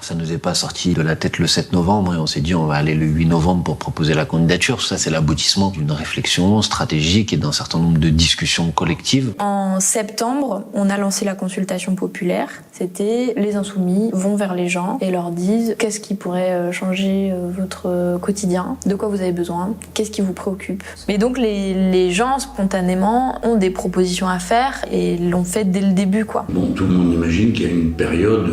Ça nous est pas sorti de la tête le 7 novembre et on s'est dit on va aller le 8 novembre pour proposer la candidature. Ça, c'est l'aboutissement d'une réflexion stratégique et d'un certain nombre de discussions collectives. En septembre, on a lancé la consultation populaire. C'était les insoumis vont vers les gens et leur disent qu'est-ce qui pourrait changer votre quotidien, de quoi vous avez besoin, qu'est-ce qui vous préoccupe. Et donc les gens spontanément ont des propositions à faire et l'ont fait dès le début, quoi. Bon, tout le monde imagine qu'il y a une période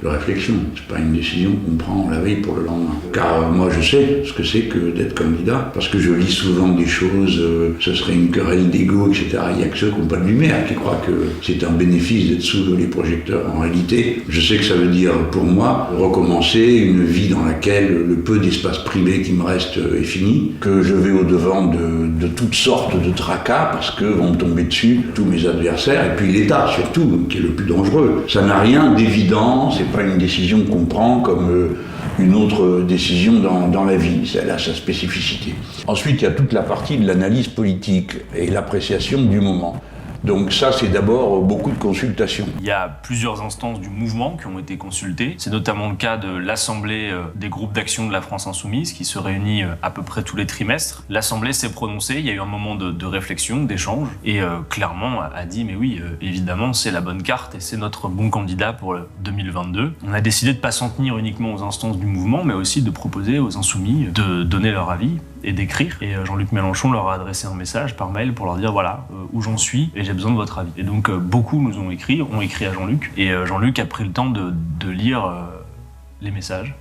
de réflexion. C'est pas une décision qu'on prend la veille pour le lendemain. Car moi je sais ce que c'est que d'être candidat, parce que je lis souvent des choses, ce serait une querelle d'ego, etc. Il n'y a que ceux qui n'ont pas de lumière qui croient que c'est un bénéfice d'être sous les projecteurs. En réalité, je sais que ça veut dire pour moi recommencer une vie dans laquelle le peu d'espace privé qui me reste est fini, que je vais au-devant de toutes sortes de tracas parce que vont me tomber dessus tous mes adversaires, et puis l'État surtout, qui est le plus dangereux. Ça n'a rien d'évident, c'est pas une décision qu'on prend comme une autre décision dans la vie, elle a sa spécificité. Ensuite, il y a toute la partie de l'analyse politique et l'appréciation du moment. Donc ça, c'est d'abord beaucoup de consultations. Il y a plusieurs instances du mouvement qui ont été consultées. C'est notamment le cas de l'Assemblée des groupes d'action de la France Insoumise qui se réunit à peu près tous les trimestres. L'Assemblée s'est prononcée, il y a eu un moment de réflexion, d'échange, et clairement a dit mais oui, évidemment, c'est la bonne carte et c'est notre bon candidat pour 2022. On a décidé de ne pas s'en tenir uniquement aux instances du mouvement, mais aussi de proposer aux Insoumis de donner leur avis et d'écrire. Et Jean-Luc Mélenchon leur a adressé un message par mail pour leur dire voilà où j'en suis et j'ai besoin de votre avis. Et donc beaucoup nous ont écrit à Jean-Luc, et Jean-Luc a pris le temps de lire les messages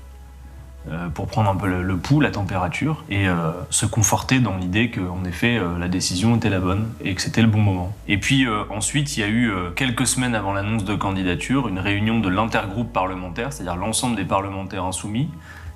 pour prendre un peu le pouls, la température, et se conforter dans l'idée qu'en effet la décision était la bonne et que c'était le bon moment. Et puis ensuite il y a eu quelques semaines avant l'annonce de candidature une réunion de l'intergroupe parlementaire, c'est-à-dire l'ensemble des parlementaires insoumis,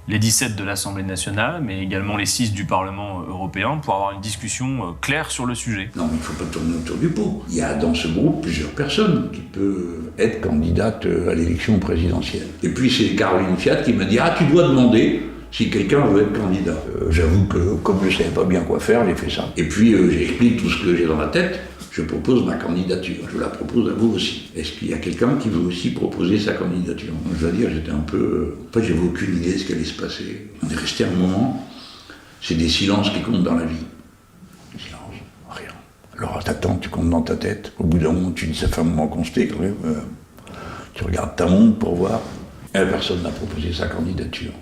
les 17 de l'Assemblée nationale, mais également les 6 du Parlement européen, pour avoir une discussion claire sur le sujet. Non, il ne faut pas tourner autour du pot. Il y a dans ce groupe plusieurs personnes qui peuvent être candidates à l'élection présidentielle. Et puis c'est Caroline Fiat qui m'a dit « Ah, tu dois demander si quelqu'un veut être candidat. » J'avoue que comme je ne savais pas bien quoi faire, j'ai fait ça. Et puis j'explique tout ce que j'ai dans la tête. Je propose ma candidature. Je la propose à vous aussi. Est-ce qu'il y a quelqu'un qui veut aussi proposer sa candidature? Je dois dire, j'étais un peu... En fait, j'avais aucune idée de ce qui allait se passer. On est resté un moment. C'est des silences qui comptent dans la vie. Silence, rien. Alors t'attends, tu comptes dans ta tête. Au bout d'un moment, tu dis, ça fait un moment qu'on se tait quand même. Tu regardes ta montre pour voir. Et personne n'a proposé sa candidature.